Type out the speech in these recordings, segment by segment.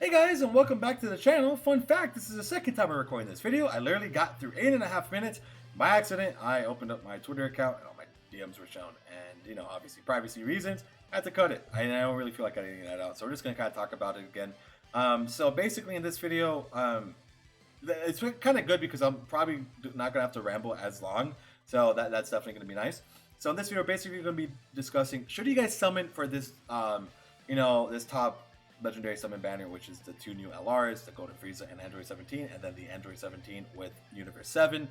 Hey guys, and welcome back to the channel. Fun fact, this is the second time I'm recording this video. I literally got through 8.5 minutes. By accident, I opened up my Twitter account and all my DMs were shown. And, obviously privacy reasons, I had to cut it. I don't really feel like editing that out. So we're just going to kind of talk about it again. So basically in this video, it's kind of good because I'm probably not going to have to ramble as long. So that's definitely going to be nice. So in this video, basically going to be discussing, should you guys summon for this, this top legendary summon banner, which is the two new LRs, the Golden Frieza and Android 17, and then the Android 17 with Universe 7.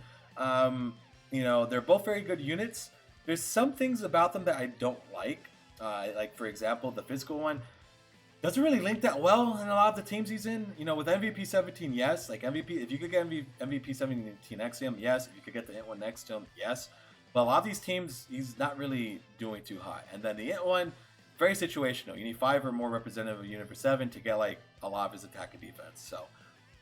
They're both very good units. There's some things about them that I don't like. Like, for example, the physical one doesn't really link that well in a lot of the teams he's in. With MVP 17, yes. Like, MVP, if you could get MVP 17 next to him, yes. If you could get the Int one next to him, yes. But a lot of these teams, he's not really doing too high. And then the Int one, very situational. You need 5 or more representative of Universe 7 to get like a lot of his attack and defense. So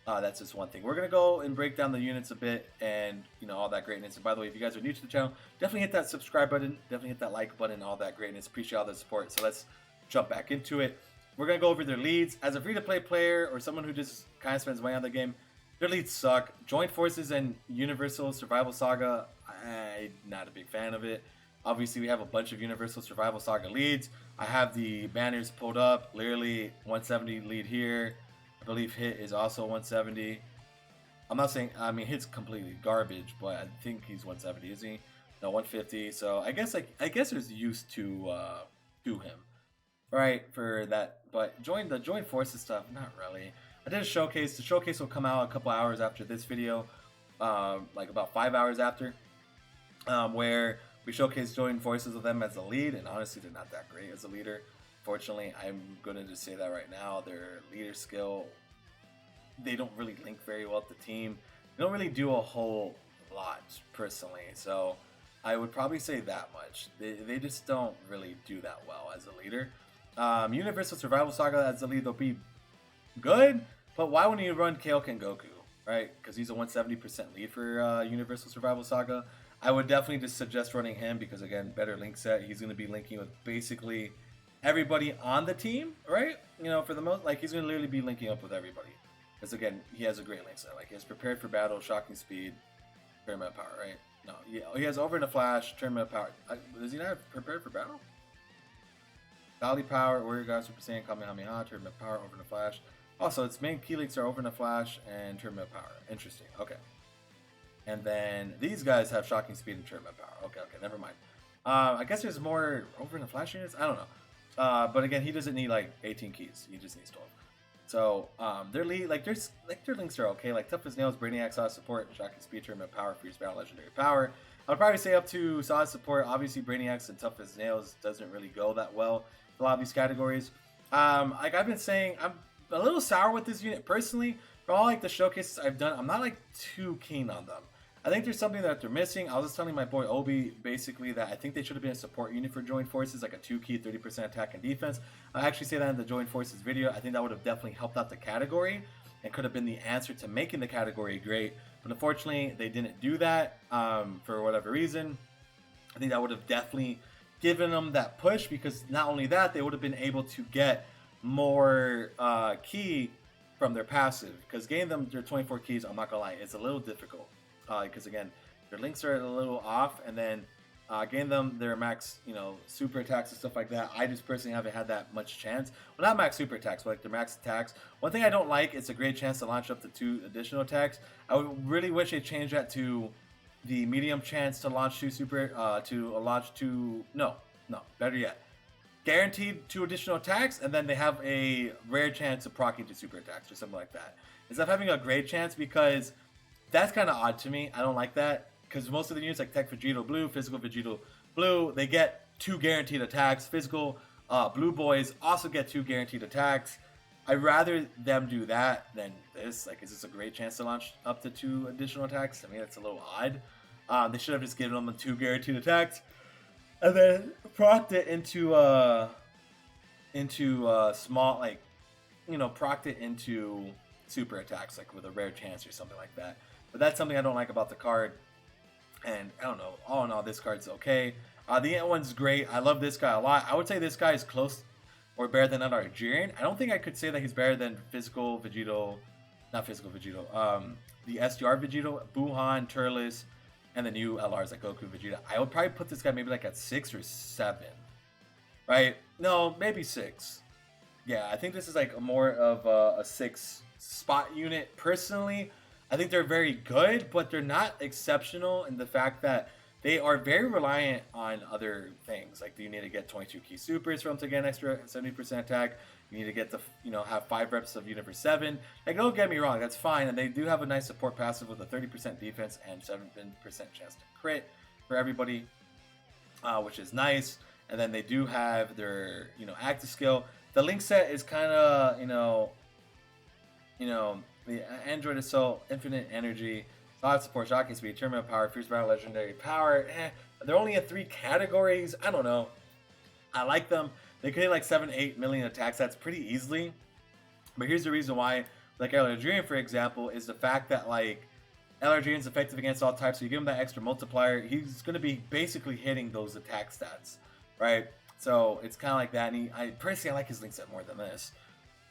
that's just one thing. We're gonna go and break down the units a bit and all that greatness. And by the way, if you guys are new to the channel, definitely hit that subscribe button, definitely hit that like button, all that greatness. Appreciate all the support. So let's jump back into it. We're gonna go over their leads. As a free-to-play player or someone who just kind of spends money on the game, their leads suck. Joint Forces and Universal Survival Saga, I'm not a big fan of it. Obviously, we have a bunch of Universal Survival Saga leads. I have the banners pulled up. Literally, 170 lead here. I believe Hit is also 170. I'm not saying, Hit's completely garbage, but I think he's 170, is he? No, 150. So I guess there's use to him, right? For that, but the joint forces stuff, not really. I did a showcase. The showcase will come out a couple hours after this video, like about 5 hours after, where we showcase joint forces with them as a lead, and honestly, they're not that great as a leader. Fortunately, I'm going to just say that right now. Their leader skill, they don't really link very well with the team. They don't really do a whole lot, personally. So I would probably say that much. They just don't really do that well as a leader. Universal Survival Saga as a lead, they'll be good, but why wouldn't you run Kaioken Goku, right? Because he's a 170% lead for Universal Survival Saga. I would definitely just suggest running him because, again, better link set. He's going to be linking with basically everybody on the team, right? For the most, like, he's going to literally be linking up with everybody. Because, again, he has a great link set. Like, he has Prepared for Battle, Shocking Speed, Tournament Power, right? No, he has Over in a Flash, Tournament Power. Does he not have Prepared for Battle? Dolly Power, Warrior God, Super Saiyan, Kamehameha, Tournament Power, Over in a Flash. Also, its main key links are Over in a Flash and Tournament Power. Interesting. Okay. And then these guys have Shocking Speed and Tournament Power. Okay, never mind. I guess there's more Over in the Flash units? I don't know. But again, he doesn't need like 18 keys. He just needs 12. So their lead, their links are okay. Like Tough as Nails, Brainiac, Solid Support, Shocking Speed, Tournament Power, Fierce Battle, Legendary Power. I would probably say up to Solid Support. Obviously, Brainiacs and Tough as Nails doesn't really go that well in a lot of these categories. Like I've been saying, I'm a little sour with this unit personally. For all like the showcases I've done, I'm not like too keen on them. I think there's something that they're missing. I was just telling my boy Obi basically that I think they should have been a support unit for Joint Forces, like a 2-key, 30% attack and defense. I actually say that in the Joint Forces video. I think that would have definitely helped out the category and could have been the answer to making the category great. But unfortunately, they didn't do that for whatever reason. I think that would have definitely given them that push because not only that, they would have been able to get more key from their passive. Because getting them their 24 keys, I'm not going to lie, it's a little difficult. Because again, their links are a little off, and then getting them their max, super attacks and stuff like that. I just personally haven't had that much chance. Well, not max super attacks, but like their max attacks. One thing I don't like, it's a great chance to launch up to 2 additional attacks. I would really wish they changed that to the medium chance to launch 2 super, better yet, guaranteed 2 additional attacks, and then they have a rare chance of proccing to super attacks or something like that. Instead of having a great chance, because that's kind of odd to me. I don't like that because most of the units like Tech Vegito Blue, Physical Vegito Blue, they get 2 guaranteed attacks. Physical Blue Boys also get 2 guaranteed attacks. I'd rather them do that than this. Like, is this a great chance to launch up to 2 additional attacks? I mean, that's a little odd. They should have just given them the 2 guaranteed attacks and then procced it into small, like, procced it into super attacks, like with a rare chance or something like that. But that's something I don't like about the card. And I don't know. All in all, this card's okay. The Ant one's great. I love this guy a lot. I would say this guy is close or better than LR Jiren. I don't think I could say that he's better than physical Vegito, not physical Vegito, the SDR Vegito, Buhan, Turles, and the new LRs like Goku, Vegeta. I would probably put this guy maybe like at 6 or 7, right? No, maybe 6. Yeah, I think this is like more of a 6 spot unit. Personally, I think they're very good, but they're not exceptional in the fact that they are very reliant on other things. Like you need to get 22 key supers for them to get an extra 70% attack. You need to get to, have 5 reps of unit for 7. Like, don't get me wrong, that's fine. And they do have a nice support passive with a 30% defense and 7% chance to crit for everybody, which is nice. And then they do have their, active skill. The link set is kind of, the Android Assault, Infinite Energy, Solid Support, Shocking Speed, Tournament Power, Fierce Battle, Legendary Power. They're only in 3 categories. I don't know. I like them. They could hit like 7-8 million attack stats pretty easily. But here's the reason why, like LR for example, is the fact that like LR is effective against all types. So you give him that extra multiplier, he's going to be basically hitting those attack stats, right? So it's kind of like that. And I personally like his link set more than this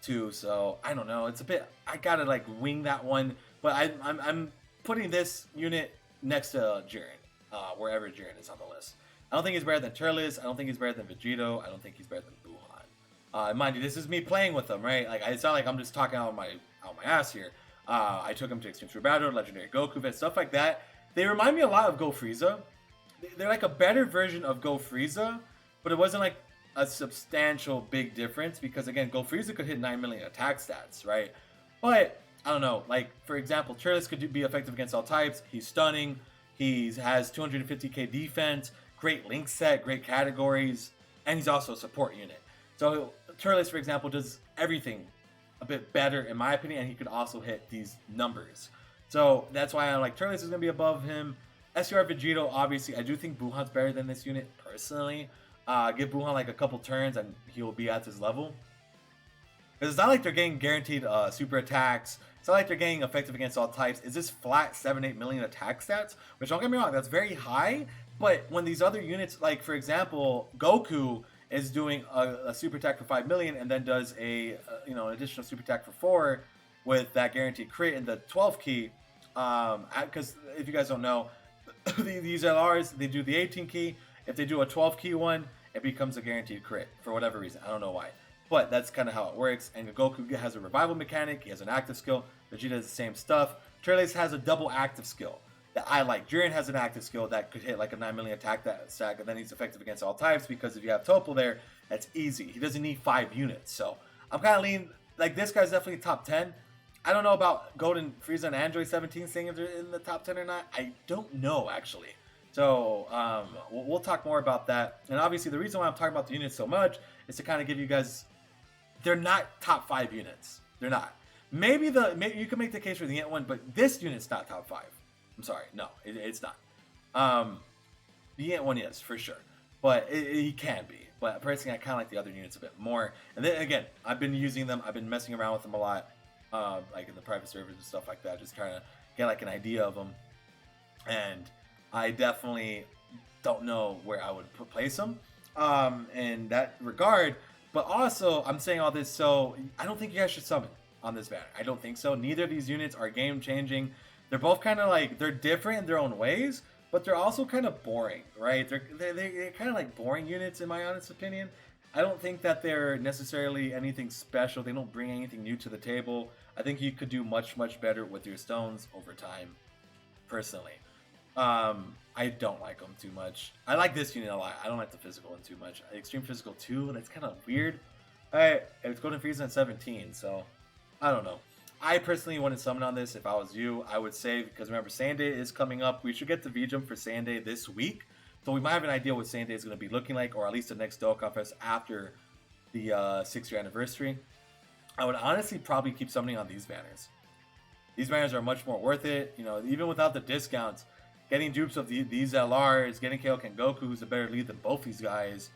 too. So I don't know. It's a bit. I gotta like wing that one. But I'm putting this unit next to Jiren, wherever Jiren is on the list. I don't think he's better than Turles. I don't think he's better than Vegito. I don't think he's better than Buhan. Mind you, this is me playing with them, right? Like, it's not like I'm just talking out my ass here. I took him to Extreme Super Battle, Legendary Goku, and stuff like that. They remind me a lot of Go Frieza. They're like a better version of Go Frieza, but it wasn't like a substantial big difference because, again, Go Frieza could hit 9 million attack stats, right? But, I don't know. Like, for example, Turles could be effective against all types. He's stunning. He has 250k defense. Great link set, great categories, and he's also a support unit. So Turles, for example, does everything a bit better, in my opinion, and he could also hit these numbers. So that's why I like Turles is going to be above him. SUR Vegito, obviously, I do think Buhan's better than this unit, personally. Give Buhan like a couple turns, and he'll be at this level. Because it's not like they're getting guaranteed super attacks. It's not like they're getting effective against all types. It's just flat 7-8 million attack stats, which don't get me wrong, that's very high. But when these other units, like for example, Goku is doing a super attack for 5 million and then does an additional super attack for 4 with that guaranteed crit in the 12 key. Because if you guys don't know, these LRs, they do the 18 key. If they do a 12 key one, it becomes a guaranteed crit for whatever reason. I don't know why. But that's kind of how it works. And Goku has a revival mechanic. He has an active skill. Vegeta has the same stuff. Turles has a double active skill that I like. Jiren has an active skill that could hit like a 9 million attack stack, and then he's effective against all types because if you have Topal there, that's easy. He doesn't need 5 units. So I'm kind of leaning, like this guy's definitely top 10. I don't know about Golden Frieza and Android 17 saying if they're in the top 10 or not. I don't know, actually. So we'll talk more about that. And obviously the reason why I'm talking about the units so much is to kind of give you guys, they're not top 5 units. They're not. Maybe you can make the case for the Ant one, but this unit's not top 5. I'm sorry, no, it's not. The Ant one is for sure, but he can be. But personally, I kind of like the other units a bit more. And then again, I've been using them. I've been messing around with them a lot, like in the private servers and stuff like that, just trying to get like an idea of them. And I definitely don't know where I would place them in that regard. But also, I'm saying all this, so I don't think you guys should summon on this banner. I don't think so. Neither of these units are game changing. They're both kind of like, they're different in their own ways, but they're also kind of boring, right? They're kind of like boring units in my honest opinion. I don't think that they're necessarily anything special. They don't bring anything new to the table. I think you could do much, much better with your stones over time, personally. I don't like them too much. I like this unit a lot. I don't like the physical one too much. Extreme Physical 2, that's kind of weird. It's Golden Frieza at 17, so I don't know. I personally wouldn't summon on this. If I was you, I would save, because remember, Saiyan Day is coming up. We should get the V-Jump for Saiyan Day this week. So we might have an idea what Saiyan Day is going to be looking like, or at least the next Dokkan Fest after the 6-year anniversary. I would honestly probably keep summoning on these banners. These banners are much more worth it. You know, even without the discounts, getting dupes of these LRs, getting Kaioken Goku, who's a better lead than both these guys.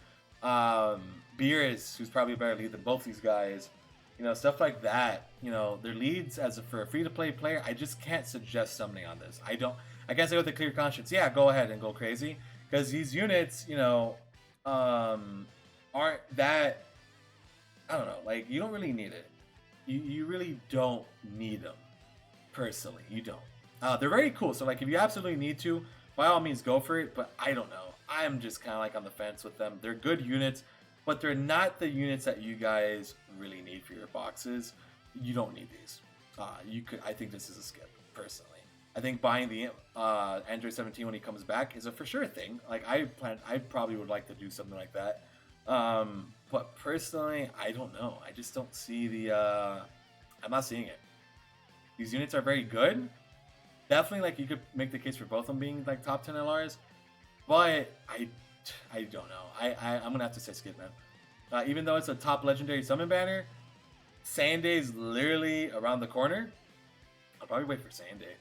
Beerus, who's probably a better lead than both these guys. You know, stuff like that. You know, their leads for a free-to-play player, I just can't suggest summoning on this. I can't say with a clear conscience, yeah, go ahead and go crazy. Because these units, you know, aren't that I don't know. Like, you don't really need it. You really don't need them. Personally, you don't. They're very cool. So, like, if you absolutely need to, by all means, go for it. But I don't know. I'm just kind of like on the fence with them. They're good units, but they're not the units that you guys really need for your boxes. You don't need these. You could. I think this is a skip, personally. I think buying the Android 17 when he comes back is a for sure thing. Like, I probably would like to do something like that. But personally, I don't know. I just don't see the. I'm not seeing it. These units are very good. Definitely, like, you could make the case for both of them being like top 10 LRs. But I don't know. I'm gonna have to say skip, man. Even though it's a top legendary summon banner, Sanday is literally around the corner. I'll probably wait for Sanday.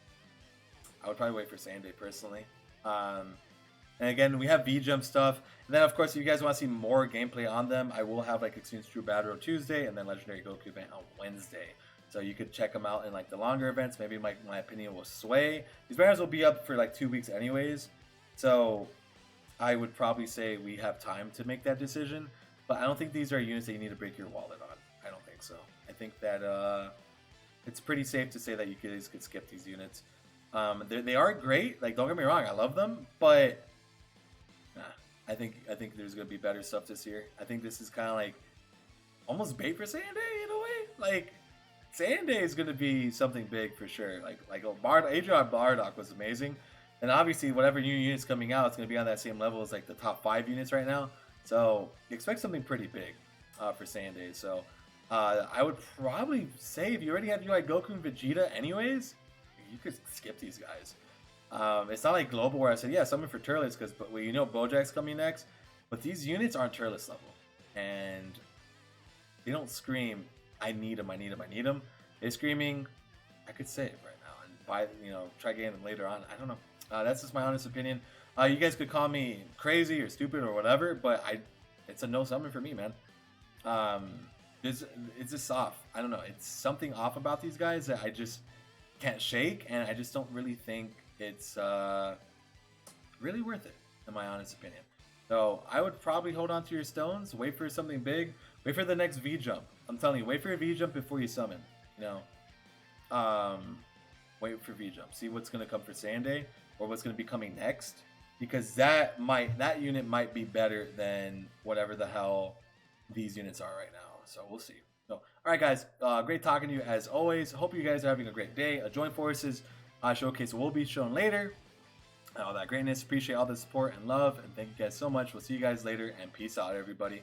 I would probably wait for Sanday personally. And again, we have V-Jump stuff. And then, of course, if you guys want to see more gameplay on them, I will have like Extreme True Battle Tuesday and then Legendary Goku event on Wednesday. So you could check them out in like the longer events. Maybe my opinion will sway. These banners will be up for like 2 weeks anyways. So I would probably say we have time to make that decision. But I don't think these are units that you need to break your wallet on. I don't think so. I think that it's pretty safe to say that you guys could skip these units. They are great. Like, don't get me wrong, I love them, but nah, I think there's gonna be better stuff this year. I think this is kind of like almost bait for Sanday in a way. Like, Sanday is gonna be something big for sure. Like Adrian Bardock was amazing, and obviously whatever new units coming out, it's gonna be on that same level as like the top 5 units right now. So expect something pretty big for Sanday. So I would probably say if you already have UI Goku and Vegeta anyways, you could skip these guys. It's not like Global where I said, yeah, summon for Turles, because well, you know Bojack's coming next. But these units aren't Turles level. And they don't scream, I need them, I need them, I need them. They're screaming, I could save right now. And buy, try getting them later on. I don't know. That's just my honest opinion. You guys could call me crazy or stupid or whatever, but it's a no summon for me, man. It's just off. I don't know. It's something off about these guys that I just can't shake, and I just don't really think it's really worth it, in my honest opinion. So I would probably hold on to your stones, wait for something big, wait for the next V-Jump. I'm telling you, wait for a V-Jump before you summon. Wait for V-Jump. See what's going to come for Sanday, or what's going to be coming next, because that unit might be better than whatever the hell these units are right now. So we'll see. So, all right, guys. Great talking to you as always. Hope you guys are having a great day. A Joint Forces showcase will be shown later. All that greatness. Appreciate all the support and love. And thank you guys so much. We'll see you guys later. And peace out, everybody.